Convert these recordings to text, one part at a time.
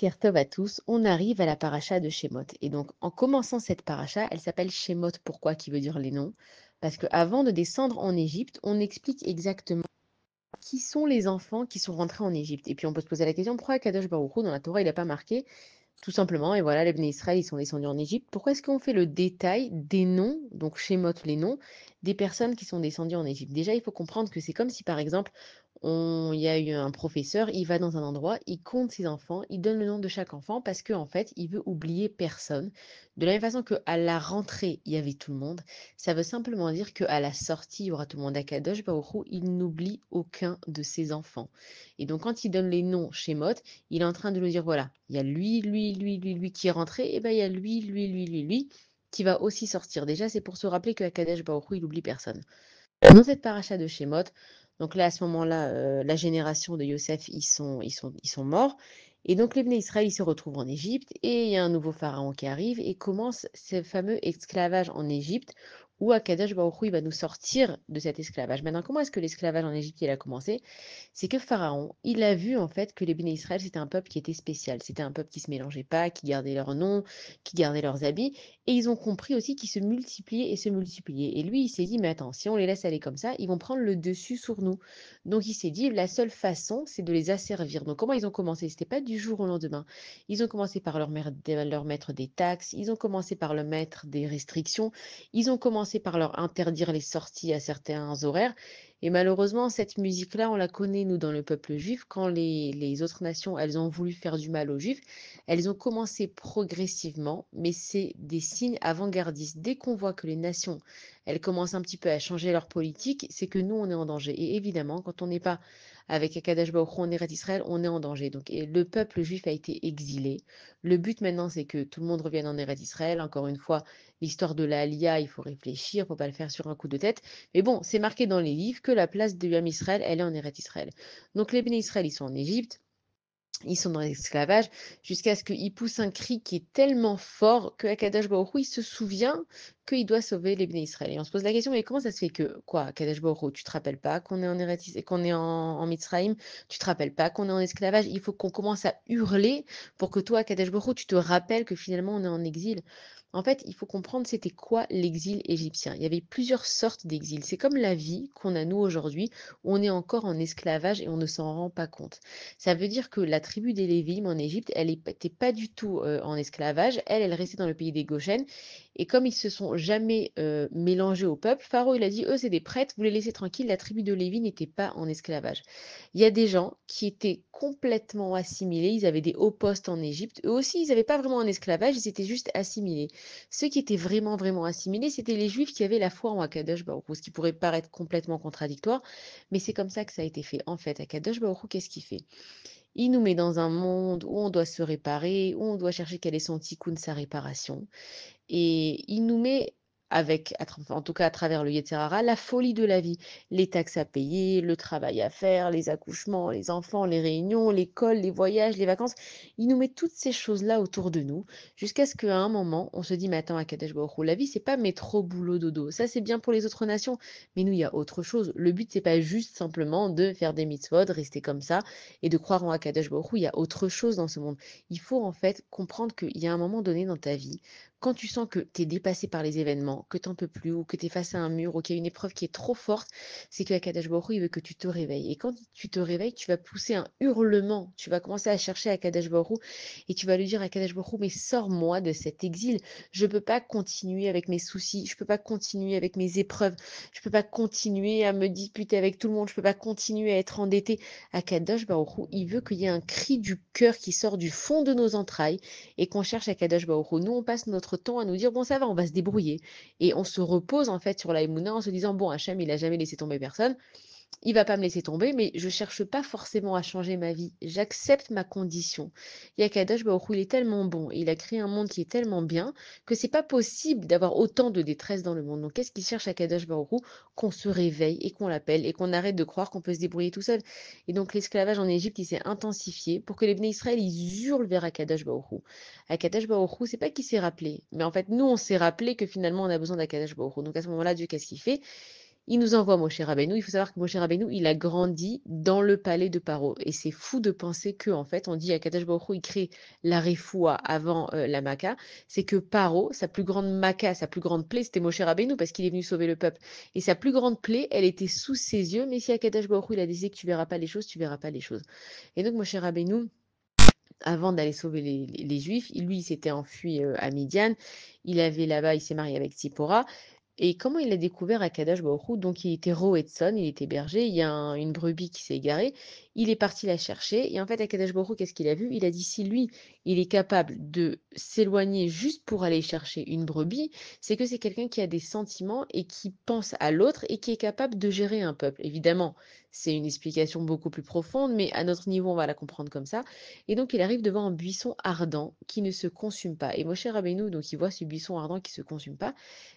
Boker Tov à tous, on arrive à la paracha de Shemot. Et donc, en commençant cette paracha, elle s'appelle Shemot. Pourquoi? Qui veut dire les noms. Parce qu'avant de descendre en Égypte, on explique exactement qui sont les enfants qui sont rentrés en Égypte. Et puis, on peut se poser la question, pourquoi Kadosh Baruch Hu, dans la Torah, il n'a pas marqué tout simplement, et voilà, les Bnei Israël, ils sont descendus en Égypte. Pourquoi est-ce qu'on fait le détail des noms, donc Shemot, les noms, des personnes qui sont descendues en Égypte? Déjà, il faut comprendre que c'est comme si, par exemple, il y a eu un professeur, il va dans un endroit, il compte ses enfants, il donne le nom de chaque enfant parce qu'en fait, il veut oublier personne. De la même façon qu'à la rentrée, il y avait tout le monde, ça veut simplement dire qu'à la sortie, il y aura tout le monde. Akadosh Baruch Hu, il n'oublie aucun de ses enfants. Et donc, quand il donne les noms Shemot, il est en train de nous dire, voilà, il y a lui qui est rentré, et ben il y a lui qui va aussi sortir. Déjà, c'est pour se rappeler que Akadosh Baruch Hu, il oublie personne. Dans cette paracha de Shemot, donc là, à ce moment-là, la génération de Yosef, ils sont morts. Et donc, les Bnei Israël, ils se retrouvent en Égypte, et il y a un nouveau pharaon qui arrive, et commence ce fameux esclavage en Égypte, où Akadosh Baruch Hu, il va nous sortir de cet esclavage. Maintenant, comment est-ce que l'esclavage en Égypte, il a commencé? C'est que Pharaon, il a vu en fait que les Béné Israël, c'était un peuple qui était spécial. C'était un peuple qui se mélangeait pas, qui gardait leur nom, qui gardait leurs habits. Et ils ont compris aussi qu'ils se multipliaient et se multipliaient. Et lui, il s'est dit, mais attends, si on les laisse aller comme ça, ils vont prendre le dessus sur nous. Donc il s'est dit, la seule façon, c'est de les asservir. Donc comment ils ont commencé? C'était pas du jour au lendemain. Ils ont commencé par leur mettre des taxes, ils ont commencé par leur mettre des restrictions, ils ont commencé par leur interdire les sorties à certains horaires. Et malheureusement, cette musique-là, on la connaît, nous, dans le peuple juif. Quand les autres nations, elles ont voulu faire du mal aux juifs, elles ont commencé progressivement, mais c'est des signes avant-gardistes. Dès qu'on voit que les nations, elles commencent un petit peu à changer leur politique, c'est que nous, on est en danger. Et évidemment, quand on n'est pas avec Akadash Baruch Hu en Eretz Israël, on est en danger. Donc, et le peuple juif a été exilé. Le but maintenant, c'est que tout le monde revienne en Eretz Israël. Encore une fois, l'histoire de la Aliyah, il faut réfléchir, il ne faut pas le faire sur un coup de tête. Mais bon, c'est marqué dans les livres que la place de Yam Israël, elle est en Eretz Israël. Donc les Béné Israël, ils sont en Égypte, ils sont dans l'esclavage, jusqu'à ce qu'ils poussent un cri qui est tellement fort que Akadosh Baruch Hu, il se souvient qu'il doit sauver les Béné Israël. Et on se pose la question, mais comment ça se fait que, quoi, Akadosh Baruch Hu, tu te rappelles pas qu'on est en Eretz, qu'on est en Mitzrayim, tu te rappelles pas qu'on est en esclavage, il faut qu'on commence à hurler pour que toi, Akadosh Baruch Hu, tu te rappelles que finalement on est en exil. En fait, il faut comprendre c'était quoi l'exil égyptien. Il y avait plusieurs sortes d'exil. C'est comme la vie qu'on a nous aujourd'hui, où on est encore en esclavage et on ne s'en rend pas compte. Ça veut dire que la tribu des Lévim en Égypte, elle n'était pas du tout en esclavage. Elle restait dans le pays des Goshen. Et comme ils se sont jamais mélangés au peuple, Pharaon, il a dit, eux, c'est des prêtres, vous les laissez tranquilles, la tribu de Lévi n'était pas en esclavage. Il y a des gens qui étaient complètement assimilés, ils avaient des hauts postes en Égypte. Eux aussi, ils n'avaient pas vraiment un esclavage, ils étaient juste assimilés. Ceux qui étaient vraiment, vraiment assimilés, c'était les Juifs qui avaient la foi en Akadosh Baruch Hu, ce qui pourrait paraître complètement contradictoire, mais c'est comme ça que ça a été fait. En fait, Akadosh Baruch Hu, qu'est-ce qu'il fait? Il nous met dans un monde où on doit se réparer, où on doit chercher quel est son tikkun, sa réparation. Et il nous met avec, en tout cas à travers le Yetzer Hara, la folie de la vie. Les taxes à payer, le travail à faire, les accouchements, les enfants, les réunions, l'école, les voyages, les vacances. Il nous met toutes ces choses-là autour de nous, jusqu'à ce qu'à un moment, on se dit, mais attends, Akadosh Baruch Hu, la vie, c'est pas métro, boulot, dodo. Ça, c'est bien pour les autres nations. Mais nous, il y a autre chose. Le but, c'est pas juste simplement de faire des mitzvot, de rester comme ça, et de croire en Akadosh Baruch Hu. Il y a autre chose dans ce monde. Il faut en fait comprendre qu'il y a un moment donné dans ta vie quand tu sens que tu es dépassé par les événements, que tu n'en peux plus, ou que tu es face à un mur, ou qu'il y a une épreuve qui est trop forte, c'est que Akadash Baruch Hu, il veut que tu te réveilles. Et quand tu te réveilles, tu vas pousser un hurlement. Tu vas commencer à chercher Akadash Baruch Hu, et tu vas lui dire à Akadash Baruch Hu, mais sors-moi de cet exil. Je ne peux pas continuer avec mes soucis, je ne peux pas continuer avec mes épreuves, je ne peux pas continuer à me disputer avec tout le monde, je ne peux pas continuer à être endetté. Akadash Baruch Hu, il veut qu'il y ait un cri du cœur qui sort du fond de nos entrailles et qu'on cherche à Kadosh Baruch Hu. Nous, on passe notre temps à nous dire, bon, ça va, on va se débrouiller. Et on se repose en fait sur la Emouna en se disant, bon, Hachem, il a jamais laissé tomber personne. Il va pas me laisser tomber, mais je cherche pas forcément à changer ma vie. J'accepte ma condition. Yakadosh Baruch Hu, il est tellement bon, et il a créé un monde qui est tellement bien que c'est pas possible d'avoir autant de détresse dans le monde. Donc qu'est-ce qu'il cherche à Kadosh Baruch Hu? Qu'on se réveille et qu'on l'appelle et qu'on arrête de croire qu'on peut se débrouiller tout seul. Et donc l'esclavage en Égypte, il s'est intensifié pour que les Bnei Israël, ils hurlent vers Akadosh Baruch Hu. Akadosh Baruch Hu, c'est pas qu'il s'est rappelé, mais en fait, nous, on s'est rappelé que finalement, on a besoin d'Akadosh Baruch Hu. Donc à ce moment-là, Dieu, qu'est-ce qu'il fait? Il nous envoie Moshe Rabbeinu. Il faut savoir que Moshe Rabbeinu, il a grandi dans le palais de Paro. Et c'est fou de penser que, en fait, on dit à Kadosh Baruch Hu, il crée la Refoua avant la Maka. C'est que Paro, sa plus grande Maka, sa plus grande plaie, c'était Moshe Rabbeinu parce qu'il est venu sauver le peuple. Et sa plus grande plaie, elle était sous ses yeux. Mais si Akadosh Baruch Hu, il a décidé que tu verras pas les choses, tu verras pas les choses. Et donc, Moshe Rabbeinu, avant d'aller sauver les Juifs, lui, il s'était enfui à Midian. Il avait là-bas, il s'est marié avec Tsipora. Et comment il a découvert Akadash Baruch Hu? Donc, il était Roetson, il était berger. Il y a une brebis qui s'est égarée. Il est parti la chercher. Et en fait, Akadash Baruch Hu, qu'est-ce qu'il a vu? Il a dit si lui, il est capable de s'éloigner juste pour aller chercher une brebis, c'est que c'est quelqu'un qui a des sentiments et qui pense à l'autre et qui est capable de gérer un peuple. Évidemment, c'est une explication beaucoup plus profonde, mais à notre niveau, on va la comprendre comme ça. Et donc, il arrive devant un buisson ardent qui ne se consume pas. Et Moshe Rabbeinu, donc, il voit ce buisson ardent qui ne se consume pas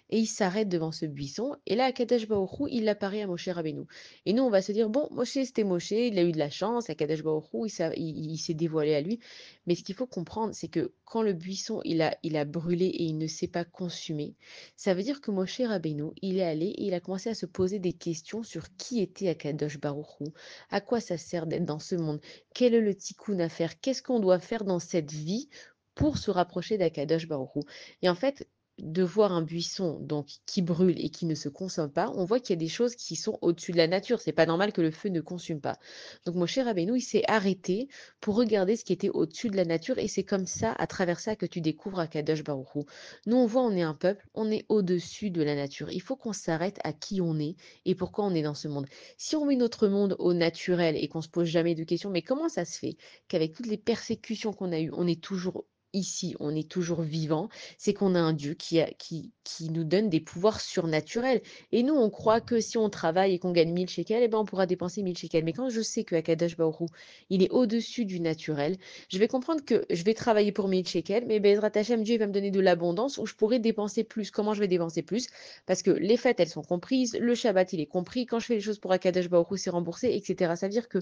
et il s'arrête devant ce buisson. Et là, Akadosh Baruch Hu, il apparaît à Moshe Rabbeinu. Et nous, on va se dire, bon, Moshe, c'était Moshe, il a eu de la chance, Akadosh Baruch Hu, il s'est dévoilé à lui. Mais ce qu'il faut comprendre, c'est que quand le buisson, il a brûlé et il ne s'est pas consumé, ça veut dire que Moshe Rabbeinu, il est allé et il a commencé à se poser des questions sur qui était Akadosh Baruch Hu, à quoi ça sert d'être dans ce monde, quel est le tikkun à faire, qu'est-ce qu'on doit faire dans cette vie pour se rapprocher d'Akadosh Baruch Hu. Et en fait, de voir un buisson donc qui brûle et qui ne se consomme pas, on voit qu'il y a des choses qui sont au-dessus de la nature. C'est pas normal que le feu ne consume pas. Donc Moshe Rabbeinu, il s'est arrêté pour regarder ce qui était au-dessus de la nature et c'est comme ça, à travers ça, que tu découvres Akadosh Baruch Hu. Nous, on voit, on est un peuple, on est au-dessus de la nature. Il faut qu'on s'arrête à qui on est et pourquoi on est dans ce monde. Si on met notre monde au naturel et qu'on se pose jamais de questions, mais comment ça se fait qu'avec toutes les persécutions qu'on a eues, on est toujours ici, on est toujours vivant, c'est qu'on a un Dieu qui nous donne des pouvoirs surnaturels. Et nous, on croit que si on travaille et qu'on gagne 1000 shekels, eh ben, on pourra dépenser 1000 shekels. Mais quand je sais que Akadosh Baruch Hu, il est au-dessus du naturel, je vais comprendre que je vais travailler pour 1000 shekels, mais Bezrat Hashem, Dieu il va me donner de l'abondance où je pourrais dépenser plus. Comment je vais dépenser plus? Parce que les fêtes, elles sont comprises, le Shabbat, il est compris, quand je fais les choses pour Akadosh Baruch Hu, c'est remboursé, etc. Ça veut dire que,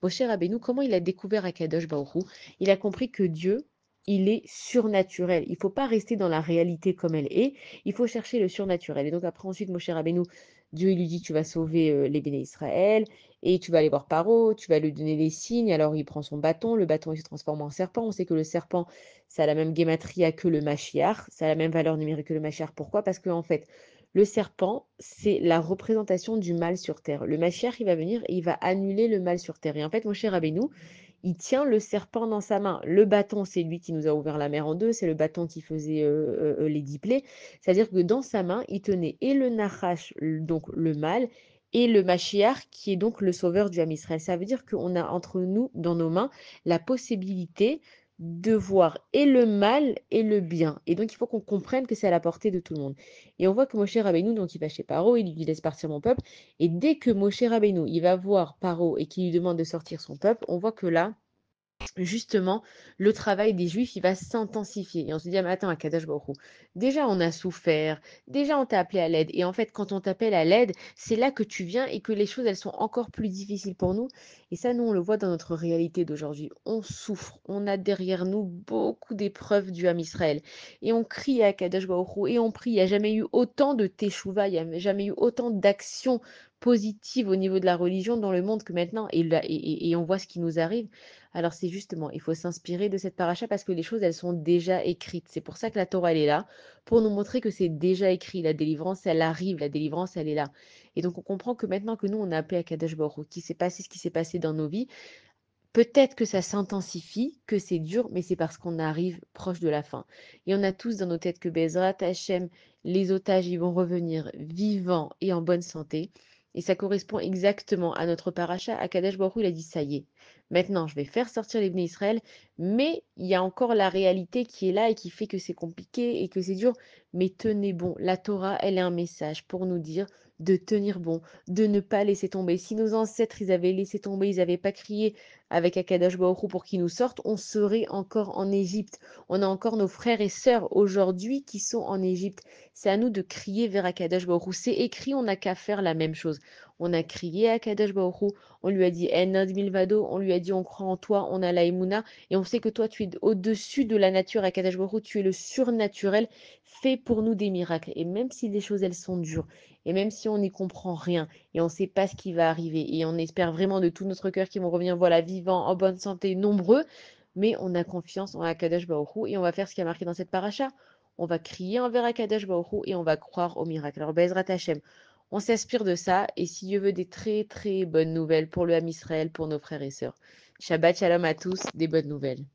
mon cher Rabbeinu, comment il a découvert Akadosh Baruch Hu? Il a compris que Dieu, il est surnaturel. Il ne faut pas rester dans la réalité comme elle est. Il faut chercher le surnaturel. Et donc après, ensuite, Moshe Rabbeinu, Dieu il lui dit, tu vas sauver les béné Israël et tu vas aller voir Paro, tu vas lui donner les signes. Alors il prend son bâton, le bâton il se transforme en serpent. On sait que le serpent, ça a la même guématria que le Mashiach, ça a la même valeur numérique que le Mashiach. Pourquoi? Parce qu'en fait, le serpent, c'est la représentation du mal sur terre. Le Mashiach, il va venir et il va annuler le mal sur terre. Et en fait, Moshe Rabbeinu, il tient le serpent dans sa main. Le bâton, c'est lui qui nous a ouvert la mer en deux, c'est le bâton qui faisait les 10 plaies. C'est-à-dire que dans sa main, il tenait et le Nachash, donc le mal, et le Mashiach, qui est donc le sauveur du Ham Israël. Ça veut dire qu'on a entre nous, dans nos mains, la possibilité de voir et le mal et le bien. Et donc, il faut qu'on comprenne que c'est à la portée de tout le monde. Et on voit que Moshe Rabbeinu, donc il va chez Paro, il lui dit laisse partir mon peuple. Et dès que Moshe Rabbeinu, il va voir Paro et qu'il lui demande de sortir son peuple, on voit que là, justement, le travail des Juifs, il va s'intensifier. Et on se dit, ah, mais attends, Akadosh Baruch Hu, déjà on a souffert, déjà on t'a appelé à l'aide. Et en fait, quand on t'appelle à l'aide, c'est là que tu viens et que les choses, elles sont encore plus difficiles pour nous. Et ça, nous, on le voit dans notre réalité d'aujourd'hui. On souffre, on a derrière nous beaucoup d'épreuves du Ham Israël. Et on crie à Akadosh Baruch Hu, et on prie. Il n'y a jamais eu autant de teshuva, il n'y a jamais eu autant d'actions positives au niveau de la religion dans le monde que maintenant. Et on voit ce qui nous arrive. Alors c'est justement, il faut s'inspirer de cette paracha parce que les choses, elles sont déjà écrites. C'est pour ça que la Torah, elle est là, pour nous montrer que c'est déjà écrit. La délivrance, elle arrive, la délivrance, elle est là. Et donc on comprend que maintenant que nous, on a appelé à Kadosh Baruch Hu, qu'il s'est passé ce qui s'est passé dans nos vies, peut-être que ça s'intensifie, que c'est dur, mais c'est parce qu'on arrive proche de la fin. Et on a tous dans nos têtes que Bezrat Hachem, les otages, ils vont revenir vivants et en bonne santé. Et ça correspond exactement à notre paracha. Akadosh Baruch Hu, il a dit, ça y est, maintenant je vais faire sortir les Bnei Israël, mais il y a encore la réalité qui est là et qui fait que c'est compliqué et que c'est dur. Mais tenez bon, la Torah, elle est un message pour nous dire de tenir bon, de ne pas laisser tomber. Si nos ancêtres, ils avaient laissé tomber, ils n'avaient pas crié avec Akadosh Baruch Hu pour qu'il nous sorte, on serait encore en Égypte. On a encore nos frères et sœurs aujourd'hui qui sont en Égypte. C'est à nous de crier vers Akadosh Baruch Hu. C'est écrit, on n'a qu'à faire la même chose. On a crié à Akadosh Baruch Hu, on lui a dit Enod Milvado, on lui a dit on croit en toi, on a la Emouna, et on sait que toi tu es au-dessus de la nature, Akadosh Baruch Hu, tu es le surnaturel, fais pour nous des miracles. Et même si les choses elles sont dures, et même si on n'y comprend rien, et on ne sait pas ce qui va arriver, et on espère vraiment de tout notre cœur qu'ils vont revenir, voilà, vivants, en bonne santé, nombreux, mais on a confiance en Akadosh Baruch Hu, et on va faire ce qui a marqué dans cette paracha. On va crier envers Akadosh Baruch Hu, et on va croire au miracle. Alors, Bezrat Hashem, on s'inspire de ça, et si Dieu veut des très très bonnes nouvelles pour le Ham Israël, pour nos frères et sœurs. Shabbat Shalom à tous, des bonnes nouvelles.